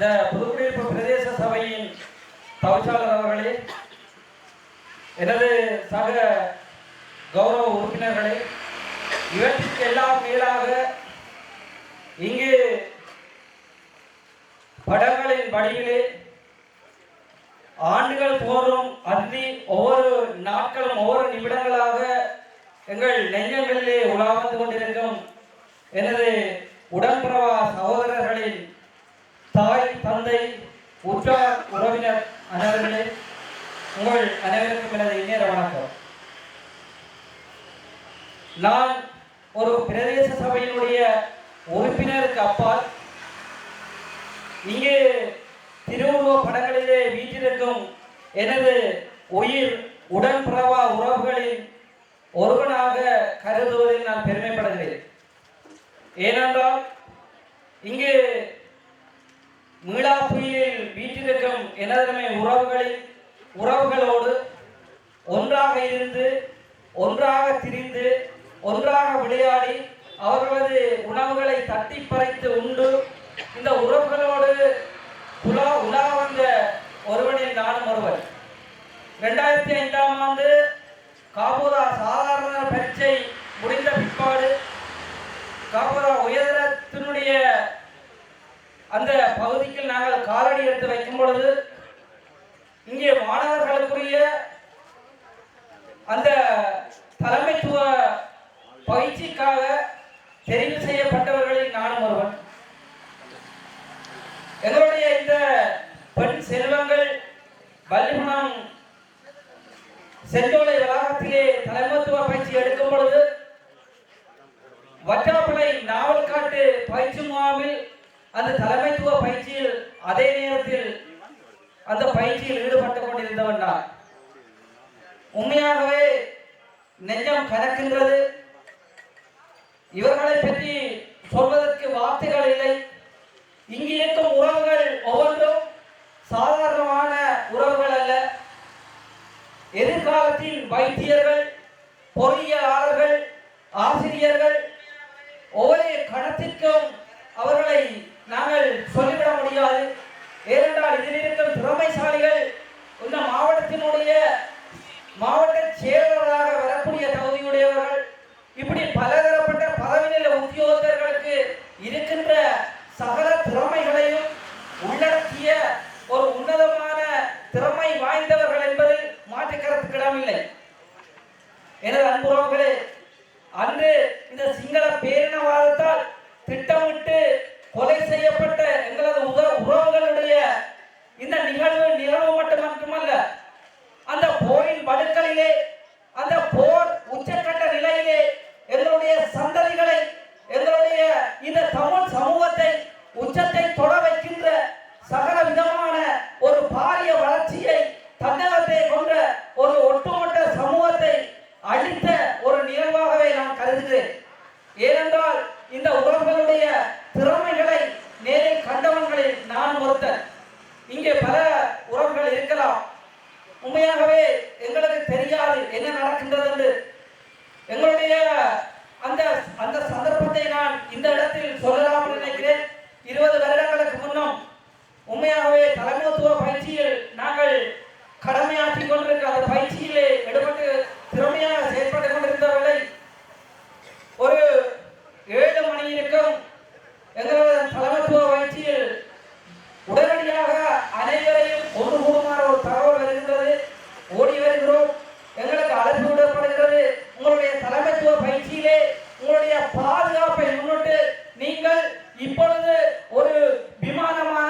இந்த புதுக்குடியிருப்பு பிரதேச சபையின் தவிசாளர் அவர்களே, எனது சக கௌரவ உறுப்பினர்களே, இவற்றிற்கு எல்லாம் மேலாக இங்கு படங்களின் வடிவிலே ஆண்டுகள் தோறும் அன்றி ஒவ்வொரு நாட்களும் ஒவ்வொரு நிமிடங்களாக எங்கள் நெஞ்சங்களிலே உலா வந்து கொண்டிருக்கும் எனது உடன்பிறவா சகோதரர்களின் தாய் தந்தை உற்றார் உறவினர் அனைவர்களே, உங்கள் அனைவருக்கும் எனது இந்நேர வணக்கம். நான் ஒரு பிரதேச சபையினுடைய உறுப்பினருக்கு அப்பால் இங்கே திருவுருவ படங்களிலே வீட்டிற்கும் எனது உயிர் உடன்பிறவா உறவுகளின் ஒருவனாக கருதுவதில் நான் பெருமைப்படுகிறேன். ஏனென்றால் இங்கு மீளாப்புயில் வீட்டிற்கும் எனதமை உறவுகளோடு ஒன்றாக இருந்து ஒன்றாக திரிந்து ஒன்றாக விளையாடி அவர்களது உணவுகளை தட்டி பறைத்து உண்டு இந்த உறவுகளோடு உலா வந்த ஒருவனில் நானும் ஒருவர். 2005ஆம் ஆண்டு காபூரா சாதாரண பரீட்சை முடிந்த பிற்பாடு காபூரா உயர்தரத்தினுடைய அந்த பகுதிக்கு நாங்கள் காலடி எடுத்து வைக்கும் பொழுது இங்கே மாணவர்களுக்குரிய அந்த தலைமைத்துவ பயிற்சிக்காக தெரிவு செய்யப்பட்டவர்களில் நானும் ஒருவன். எங்களுடைய இந்த பெண் செல்வங்கள் வள்ளிகுணம் செந்தோலை வளாகத்திலே தலைமைத்துவ பயிற்சி எடுக்கும் பொழுது வட்டாப்பளை நாவல்காட்டு பயிற்சி முகாமில் அந்த தலைமைத்துவ பயிற்சியில் அதே நேரத்தில் அந்த பயிற்சியில் ஈடுபட்டுக் கொண்டிருந்தவன் நான். உண்மையாகவே நெஞ்சம் கனக்கின்றது. இவர்களை பற்றி சொல்வதற்கு வார்த்தைகள் இல்லை. இங்கு இருக்கும் உறவுகள் ஒவ்வொன்றும் சாதாரணமான உறவுகள் அல்ல. எதிர்காலத்தில் வைத்தியர்கள், பொறியியலாளர்கள், ஆசிரியர்கள், ஒவ்வொரு கணத்திற்கும் அவர்களை நாங்கள் சொல்லிவிட முடியாது. ஏனென்றால் இதில் இருக்கும் திறமைசாலிகள் இந்த மாவட்டத்தினுடைய மாவட்ட செயலராக வரக்கூடிய தகுதியுடையவர்கள், இப்படி பலதரப்பட்ட பதவிநிலை உத்தியோகத்தர்களுக்கு இருக்கின்ற சகல திறமைகளையும் உள்ளடக்கிய ஒரு உன்னதமான திறமை வாய்ந்தவர்கள் என்பதில் மாற்று கருத்துக்கு இடமில்லை. எனது அன்புறவுகளே, அன்று இந்த சிங்கள பேரினவாதத்தால் திட்டமிட்டு கொலை செய்யப்பட்ட எங்களது உறவுகளுடைய இந்த நிகழ்வு மட்டுமல்ல, அந்த போரின் வடுக்களிலே அந்த போர் உச்சக்கட்ட நிலையிலே எங்களுடைய சந்ததிகளை எங்களுடைய இந்த தமிழ் சமூகத்தை உச்சத்தை தொட வைக்கின்ற சகல விதமான ஒரு பாரிய வளர்ச்சியை தன்னகத்தை கொண்ட ஒரு ஒட்டுமொத்த சமூகத்தை அழித்த ஒரு நிகழ்வாகவே நான் கருதுகிறேன். ஏனென்றால் இந்த உறவுகளுடைய திறமைகளை நேரில் கண்டவன்களில் நான் ஒருத்தர். இங்கே பல உறவுகள் இருக்கலாம். உண்மையாகவே எங்களுக்கு தெரியாது என்ன நடக்கின்றது என்று. எங்களுடைய அந்த அந்த சந்தர்ப்பத்தை நான் இந்த இடத்தில் சொல்லலாம் நினைக்கிறேன். 20 வருடங்களுக்கு முன்னும் உண்மையாகவே தலைமைத்துவ பயிற்சியில் நாங்கள் கடமையாற்றிக் கொண்டிருக்க அந்த பயிற்சியிலே எடுபட்டு திறமையாக செயல்பட்டுக் கொண்டிருந்தவர்களை ஒரு 7 மணி இருக்கும் எங்களது தலைமைத்துவ பயிற்சியில் உடனடியாக அனைவரையும் ஒன்று கூடுமாறு ஒரு தகவல் வருகின்றது. ஓடி வருகிறோம். எங்களுக்கு அழைப்பு விடப்படுகிறது. உங்களுடைய தலைமைத்துவ பயிற்சியிலே உங்களுடைய பாதுகாப்பை முன்னிட்டு நீங்கள் இப்பொழுது ஒரு விமானமான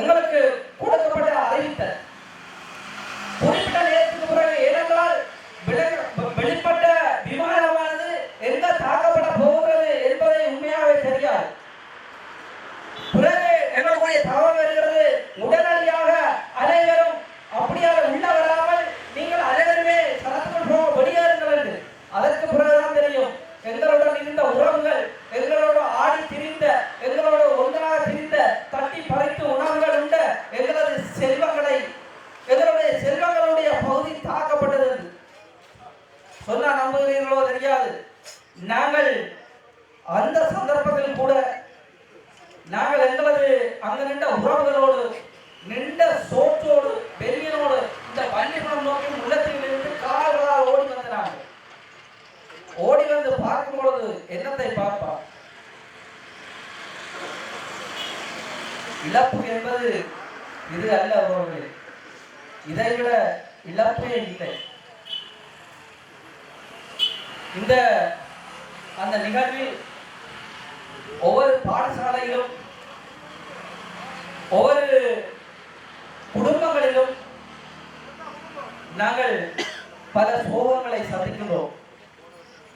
எங்களுக்கு கொடுக்கப்பட்ட அறிவித்தல் குறிப்பிட்ட நேரத்துக்கு பிறகு ஏனென்றால் வெளிப்பட்ட விமானமானது எங்க தாக்கப்பட போகிறது என்பதை உண்மையாகவே தெரியாது. பிறகு எங்களுடைய தகவல் வருகிறது, உடனடியாக அனைவரும் அப்படியாக உள்ள வராமல் நீங்கள் அனைவருமே சரத்துக்குள் போக வெளியேறுங்கள் என்று. அதற்கு பிறகுதான் தெரியும் எங்களுடன் இருந்த உறவுகள், எங்களோட ஆடி திரிந்த, எங்களோட ஒன்றாக திரிந்த, தட்டி பறித்து உணவுகள் உண்ட எங்களது செல்வங்களை, எங்களுடைய செல்வங்களுடைய பகுதி தாக்கப்பட்டது என்று சொன்னா நம்புகிறீர்களோ தெரியாது. நாங்கள் அந்த சந்தர்ப்பத்தில் கூட நாங்கள் எங்களது அங்கு நின்ற உறவுகளோடு, நின்ற சோற்றோடு, பெரியனோடு இந்த பள்ளிக்கூடம் நோக்கி உள்ளத்தில் இருந்து கால்களால் ஓடி வந்தாங்க. ஓடி வந்து பார்க்கும் பொழுது என்னத்தை பார்ப்பார்? இழப்பு என்பது இது அல்ல அவர்களே, இதைவிட இழப்பே இல்லை. இந்த அந்த நிகழ்வில் ஒவ்வொரு பாடசாலையிலும் ஒவ்வொரு குடும்பங்களிலும் நாங்கள் பல சோகங்களை சந்திக்கிறோம்.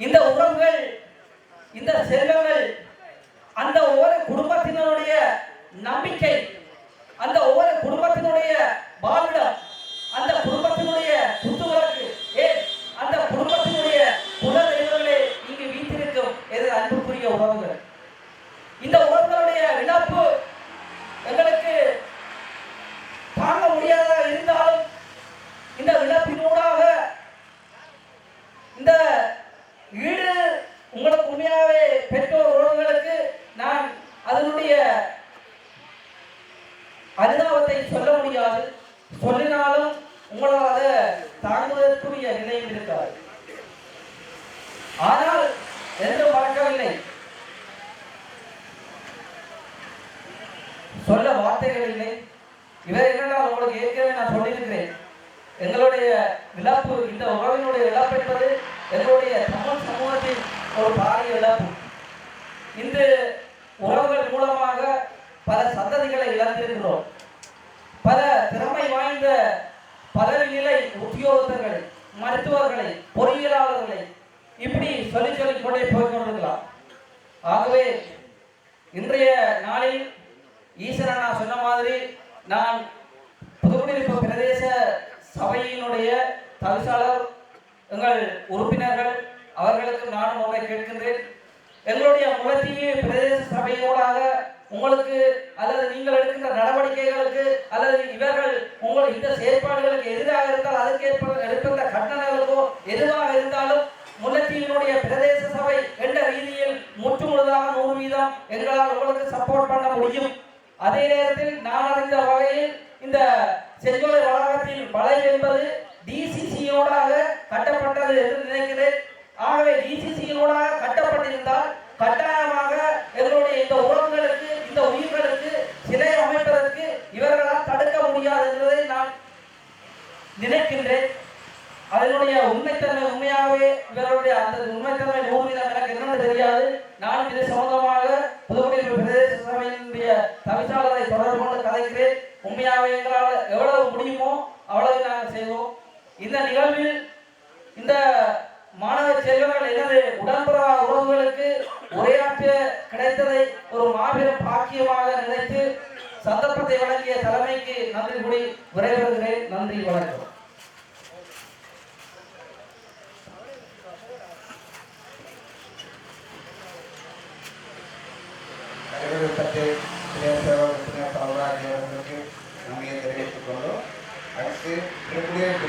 இந்த உறவுகள், இந்த செல்வங்கள், அந்த ஒவ்வொரு குடும்பத்தினருடைய நம்பிக்கை, அந்த ஒவ்வொரு குடும்பத்தினுடைய வாழ்விடம், அந்த குடும்பத்தினுடைய குத்துவிளக்கு, அந்த குடும்பத்தினுடைய குல தெய்வங்களே இங்கு வீட்டிற்கும் எது அன்புக்குரிய உறவுகள். இந்த உறவுகளுடைய இழப்பு எங்களுக்கு தாங்க முடியாத இருந்தாலும் இந்த இழப்பினூடாக இந்த ஈடு உங்களுக்கு உண்மையாகவே பெற்றோர் உறவுகளுக்கு நான் அதனுடைய அனுதாபத்தை சொல்ல முடியாது. சொல்லினாலும் உங்களால் அதை தாங்குவதற்குரிய நிலையில் இருக்காது. ஆனால் என்றும் மறக்கவில்லை, சொல்ல வார்த்தைகள் இல்லை. இவர் என்னன்னா உங்களுக்கு ஏற்கனவே நான் சொல்லியிருக்கிறேன், எங்களுடைய இழப்பு, இந்த உறவினுடைய இழப்பு என்பது எங்களுடைய தமிழ் சமூகத்தின் ஒரு பாரிய இழப்பு. இந்த உறவுகள் மூலமாக பல சந்ததிகளை இழந்திருக்கிறோம். பல திறமை வாய்ந்த பதவி நிலை உத்தியோகத்தர்களை, மருத்துவர்களை, பொறியியலாளர்களை, இப்படி சொல்லிக் கொண்டே போய்கொண்டிருக்கலாம். ஆகவே இன்றைய நாளில் ஈஸ்வரன் நான் சொன்ன மாதிரி நான் புதுக்குடியிருப்பு பிரதேச சபையினுடைய தவிசாளர், எங்கள் உறுப்பினர்கள் அவர்களுக்கு நானும் ஒன்றை கேட்கின்றேன். எங்களுடைய முகத்தீவு பிரதேச சபையோடாக உங்களுக்கு அல்லது நீங்கள் எடுக்கின்ற நடவடிக்கைகளுக்கு அல்லது இவர்கள் உங்கள் இந்த செயற்பாடுகளுக்கு எதிராக இருந்தால் அதற்கு எடுக்கின்ற கட்டணங்களுக்கோ எதுவாக இருந்தாலும் முல்லைத்தீவினுடைய பிரதேச சபை என்ற ரீதியில் முற்றுமுழுதாக 100% எங்களால் உங்களுக்கு சப்போர்ட் பண்ண முடியும். அதே நேரத்தில் நான் அறிந்த வகையில் இந்த செஞ்சோலை வளாகத்தின் வளைவு என்பது டிசிசியோடாக கட்டப்பட்டது என்று நினைக்கிறேன். ஆகவே டிசிசியோடாக கட்டப்பட்டிருந்தால் கட்டாயமாக எங்களுடைய இந்த உறவுகளுக்கு, இந்த உயிர்களுக்கு சிலை அமைப்பதற்கு இவர்களால் தடுக்க முடியாது என்பதை நான் நினைக்கின்றேன். அதனுடைய உண்மைத்தன்மை உண்மையாகவே இவருடைய அந்த உண்மைத்தன்மை 100% எனக்கு என்னன்னு தெரியாது. நானும் இது சம்பந்தமாக புதுக்குடியிருப்பு பிரதேச சபையினுடைய தவிசாளரை தொடர்பு கொண்டு கதைக்கிறேன். உண்மையாகவே எங்களால் எவ்வளவு முடியுமோ அவ்வளவு நாங்கள் செய்வோம். இந்த நிகழ்வில் இந்த மாணவ செல்வங்கள் எனது உடன்புற உறவுகளுக்கு உரையாற்ற கிடைத்ததை ஒரு மாபெரும் பாக்கியமாக நினைத்து சந்தர்ப்பத்தை வழங்கிய தலைமைக்கு நன்றி கூறி விரைவருகிறேன். நன்றி, வணக்கம். நன்றியை தெரிவித்துக் கொண்டு அடுத்து திருக்குடியிருப்பு